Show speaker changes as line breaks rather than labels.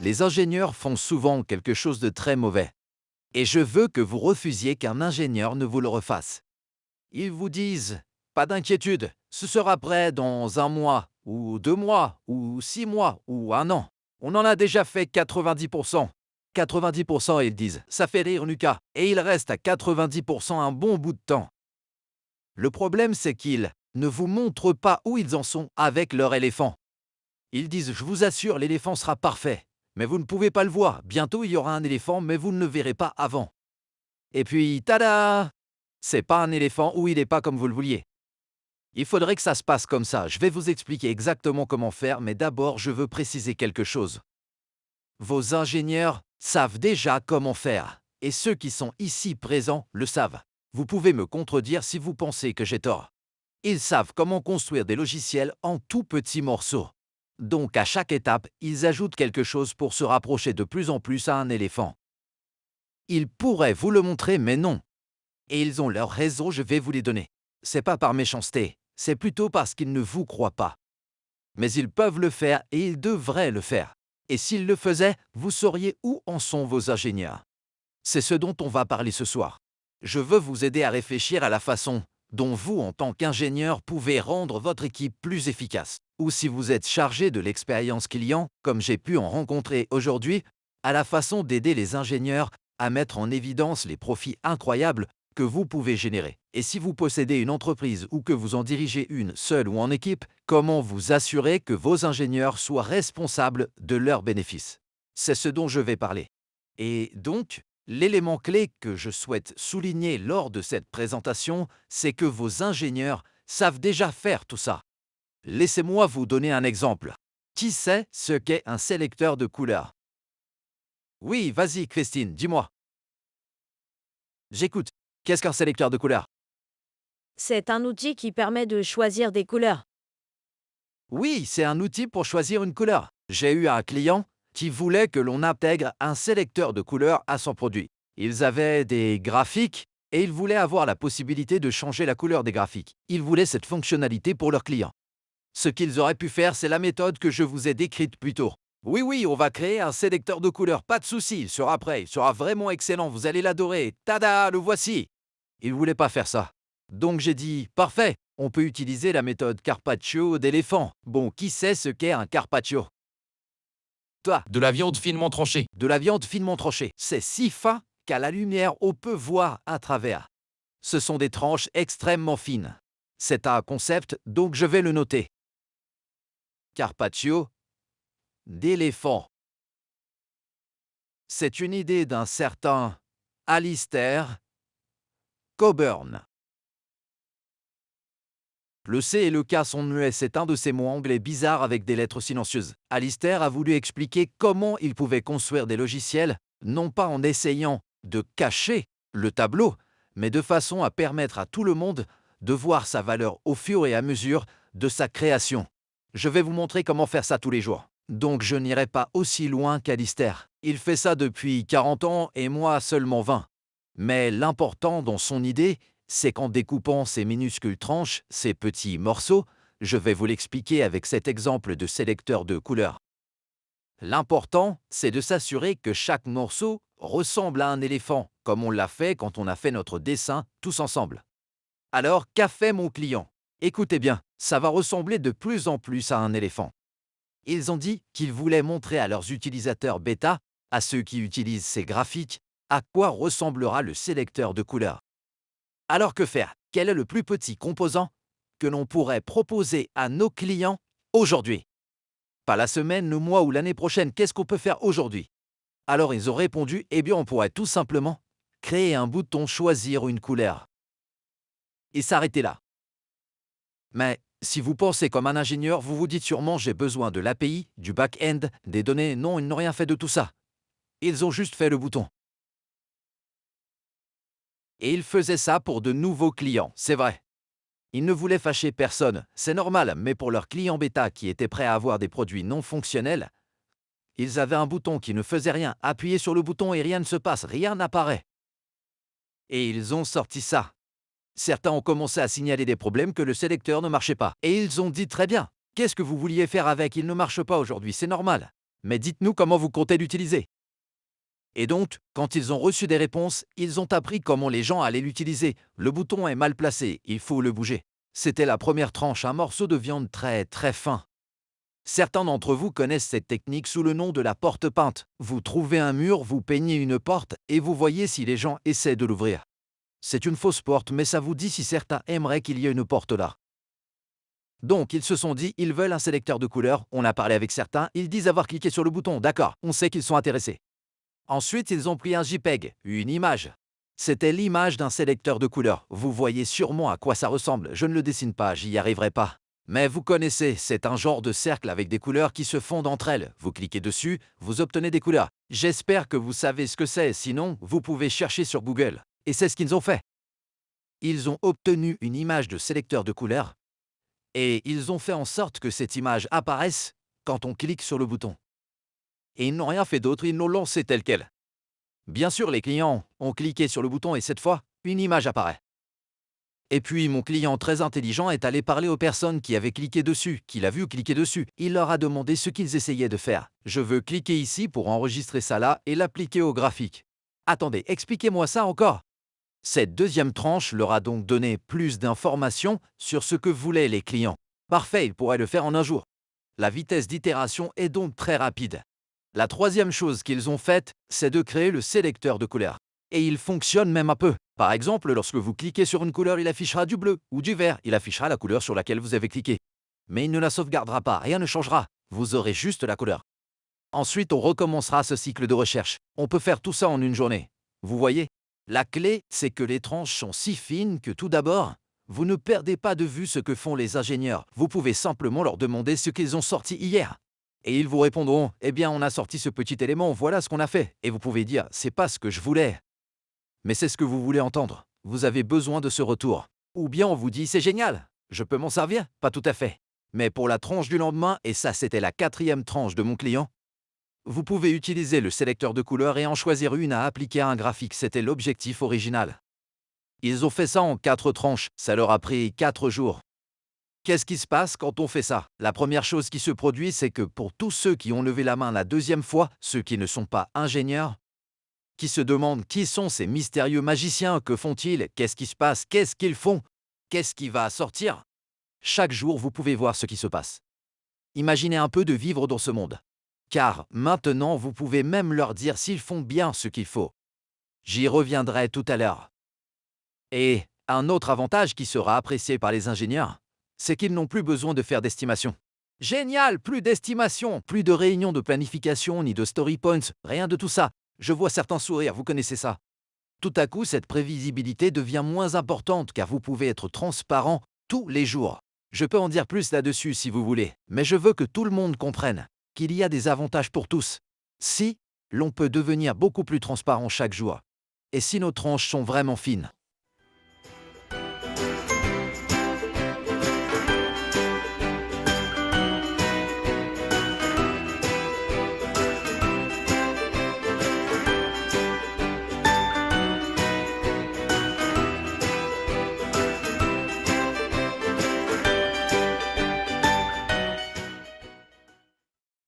Les ingénieurs font souvent quelque chose de très mauvais. Et je veux que vous refusiez qu'un ingénieur ne vous le refasse. Ils vous disent, pas d'inquiétude, ce sera prêt dans 1 mois, ou 2 mois, ou 6 mois, ou 1 an. On en a déjà fait 90%. 90%, ils disent, ça fait rire Lucas, et il reste à 90% un bon bout de temps. Le problème, c'est qu'ils ne vous montrent pas où ils en sont avec leur éléphant. Ils disent, je vous assure, l'éléphant sera parfait. Mais vous ne pouvez pas le voir. Bientôt, il y aura un éléphant, mais vous ne le verrez pas avant. Et puis, tada! C'est pas un éléphant ou il n'est pas comme vous le vouliez. Il faudrait que ça se passe comme ça. Je vais vous expliquer exactement comment faire, mais d'abord, je veux préciser quelque chose. Vos ingénieurs savent déjà comment faire, et ceux qui sont ici présents le savent. Vous pouvez me contredire si vous pensez que j'ai tort. Ils savent comment construire des logiciels en tout petits morceaux. Donc à chaque étape, ils ajoutent quelque chose pour se rapprocher de plus en plus à un éléphant. Ils pourraient vous le montrer, mais non. Et ils ont leurs raisons, je vais vous les donner. C'est pas par méchanceté, c'est plutôt parce qu'ils ne vous croient pas. Mais ils peuvent le faire et ils devraient le faire. Et s'ils le faisaient, vous sauriez où en sont vos ingénieurs. C'est ce dont on va parler ce soir. Je veux vous aider à réfléchir à la façon dont vous, en tant qu'ingénieur, pouvez rendre votre équipe plus efficace. Ou si vous êtes chargé de l'expérience client, comme j'ai pu en rencontrer aujourd'hui, à la façon d'aider les ingénieurs à mettre en évidence les profits incroyables que vous pouvez générer. Et si vous possédez une entreprise ou que vous en dirigez une seule ou en équipe, comment vous assurer que vos ingénieurs soient responsables de leurs bénéfices? C'est ce dont je vais parler. Et donc, l'élément clé que je souhaite souligner lors de cette présentation, c'est que vos ingénieurs savent déjà faire tout ça. Laissez-moi vous donner un exemple. Qui sait ce qu'est un sélecteur de couleurs? Oui, vas-y Christine, dis-moi. J'écoute. Qu'est-ce qu'un sélecteur de couleurs?
C'est un outil qui permet de choisir des couleurs.
Oui, c'est un outil pour choisir une couleur. J'ai eu un client qui voulait que l'on intègre un sélecteur de couleurs à son produit. Ils avaient des graphiques et ils voulaient avoir la possibilité de changer la couleur des graphiques. Ils voulaient cette fonctionnalité pour leurs clients. Ce qu'ils auraient pu faire, c'est la méthode que je vous ai décrite plus tôt. Oui, on va créer un sélecteur de couleurs, pas de souci, il sera prêt, il sera vraiment excellent, vous allez l'adorer. Tada, le voici. Ils ne voulaient pas faire ça. Donc j'ai dit, parfait, on peut utiliser la méthode Carpaccio d'éléphant. Bon, qui sait ce qu'est un Carpaccio? Toi,
De la viande finement tranchée.
de la viande finement tranchée. C'est si fin qu'à la lumière, on peut voir à travers. Ce sont des tranches extrêmement fines. C'est un concept, donc je vais le noter. Carpaccio d'éléphant. C'est une idée d'un certain Alistair Coburn. Le C et le K sont muets, c'est un de ces mots anglais bizarres avec des lettres silencieuses. Alistair a voulu expliquer comment il pouvait construire des logiciels, non pas en essayant de cacher le tableau, mais de façon à permettre à tout le monde de voir sa valeur au fur et à mesure de sa création. Je vais vous montrer comment faire ça tous les jours. Donc je n'irai pas aussi loin qu'Alistair. Il fait ça depuis 40 ans et moi seulement 20. Mais l'important dans son idée, c'est qu'en découpant ces minuscules tranches, ces petits morceaux, je vais vous l'expliquer avec cet exemple de sélecteur de couleurs. L'important, c'est de s'assurer que chaque morceau ressemble à un éléphant, comme on l'a fait quand on a fait notre dessin tous ensemble. Alors, qu'a fait mon client? Écoutez bien, ça va ressembler de plus en plus à un éléphant. Ils ont dit qu'ils voulaient montrer à leurs utilisateurs bêta, à ceux qui utilisent ces graphiques, à quoi ressemblera le sélecteur de couleurs. Alors que faire? Quel est le plus petit composant que l'on pourrait proposer à nos clients aujourd'hui? Pas la semaine, le mois ou l'année prochaine, qu'est-ce qu'on peut faire aujourd'hui? Alors ils ont répondu, eh bien on pourrait tout simplement créer un bouton choisir une couleur. Et s'arrêter là. Mais si vous pensez comme un ingénieur, vous vous dites sûrement j'ai besoin de l'API, du back-end, des données. Non, ils n'ont rien fait de tout ça. Ils ont juste fait le bouton. Et ils faisaient ça pour de nouveaux clients, c'est vrai. Ils ne voulaient fâcher personne, c'est normal, mais pour leurs clients bêta qui étaient prêts à avoir des produits non fonctionnels, ils avaient un bouton qui ne faisait rien. Appuyez sur le bouton et rien ne se passe, rien n'apparaît. Et ils ont sorti ça. Certains ont commencé à signaler des problèmes que le sélecteur ne marchait pas. Et ils ont dit très bien, qu'est-ce que vous vouliez faire avec? Il ne marche pas aujourd'hui, c'est normal. mais dites-nous comment vous comptez l'utiliser. Et donc, quand ils ont reçu des réponses, ils ont appris comment les gens allaient l'utiliser. Le bouton est mal placé, il faut le bouger. C'était la première tranche, un morceau de viande très très fin. Certains d'entre vous connaissent cette technique sous le nom de la porte peinte. Vous trouvez un mur, vous peignez une porte et vous voyez si les gens essaient de l'ouvrir. C'est une fausse porte, mais ça vous dit si certains aimeraient qu'il y ait une porte là. Donc, ils se sont dit, ils veulent un sélecteur de couleurs, on a parlé avec certains, ils disent avoir cliqué sur le bouton, d'accord, on sait qu'ils sont intéressés. Ensuite, ils ont pris un JPEG, une image. C'était l'image d'un sélecteur de couleurs. Vous voyez sûrement à quoi ça ressemble, je ne le dessine pas, j'y arriverai pas. Mais vous connaissez, c'est un genre de cercle avec des couleurs qui se fondent entre elles. Vous cliquez dessus, vous obtenez des couleurs. J'espère que vous savez ce que c'est, sinon, vous pouvez chercher sur Google. Et c'est ce qu'ils ont fait. Ils ont obtenu une image de sélecteur de couleurs et ils ont fait en sorte que cette image apparaisse quand on clique sur le bouton. Et ils n'ont rien fait d'autre, ils l'ont lancé tel quel. Bien sûr, les clients ont cliqué sur le bouton et cette fois, une image apparaît. Et puis, mon client très intelligent est allé parler aux personnes qui avaient cliqué dessus, qu'il a vu cliquer dessus. Il leur a demandé ce qu'ils essayaient de faire. Je veux cliquer ici pour enregistrer ça là et l'appliquer au graphique. Attendez, expliquez-moi ça encore. Cette deuxième tranche leur a donc donné plus d'informations sur ce que voulaient les clients. Parfait, ils pourraient le faire en un jour. La vitesse d'itération est donc très rapide. La troisième chose qu'ils ont faite, c'est de créer le sélecteur de couleurs. Et il fonctionne même un peu. Par exemple, lorsque vous cliquez sur une couleur, il affichera du bleu ou du vert. Il affichera la couleur sur laquelle vous avez cliqué. Mais il ne la sauvegardera pas, rien ne changera. Vous aurez juste la couleur. Ensuite, on recommencera ce cycle de recherche. On peut faire tout ça en une journée. Vous voyez ? La clé, c'est que les tranches sont si fines que tout d'abord, vous ne perdez pas de vue ce que font les ingénieurs. Vous pouvez simplement leur demander ce qu'ils ont sorti hier. Et ils vous répondront, eh bien on a sorti ce petit élément, voilà ce qu'on a fait. Et vous pouvez dire, c'est pas ce que je voulais. Mais c'est ce que vous voulez entendre. Vous avez besoin de ce retour. Ou bien on vous dit, c'est génial, je peux m'en servir? Pas tout à fait. Mais pour la tranche du lendemain, et ça c'était la quatrième tranche de mon client, vous pouvez utiliser le sélecteur de couleurs et en choisir une à appliquer à un graphique, c'était l'objectif original. Ils ont fait ça en 4 tranches, ça leur a pris 4 jours. Qu'est-ce qui se passe quand on fait ça? La première chose qui se produit, c'est que pour tous ceux qui ont levé la main la deuxième fois, ceux qui ne sont pas ingénieurs, qui se demandent qui sont ces mystérieux magiciens, que font-ils, qu'est-ce qui se passe, qu'est-ce qu'ils font, qu'est-ce qui va sortir? Chaque jour, vous pouvez voir ce qui se passe. Imaginez un peu de vivre dans ce monde. Car maintenant, vous pouvez même leur dire s'ils font bien ce qu'il faut. J'y reviendrai tout à l'heure. Et un autre avantage qui sera apprécié par les ingénieurs, c'est qu'ils n'ont plus besoin de faire d'estimation. Génial, plus d'estimation, plus de réunions de planification ni de story points, rien de tout ça. Je vois certains sourire, vous connaissez ça. Tout à coup, cette prévisibilité devient moins importante car vous pouvez être transparent tous les jours. Je peux en dire plus là-dessus si vous voulez, mais je veux que tout le monde comprenne qu'il y a des avantages pour tous. Si l'on peut devenir beaucoup plus transparent chaque jour, et si nos tranches sont vraiment fines.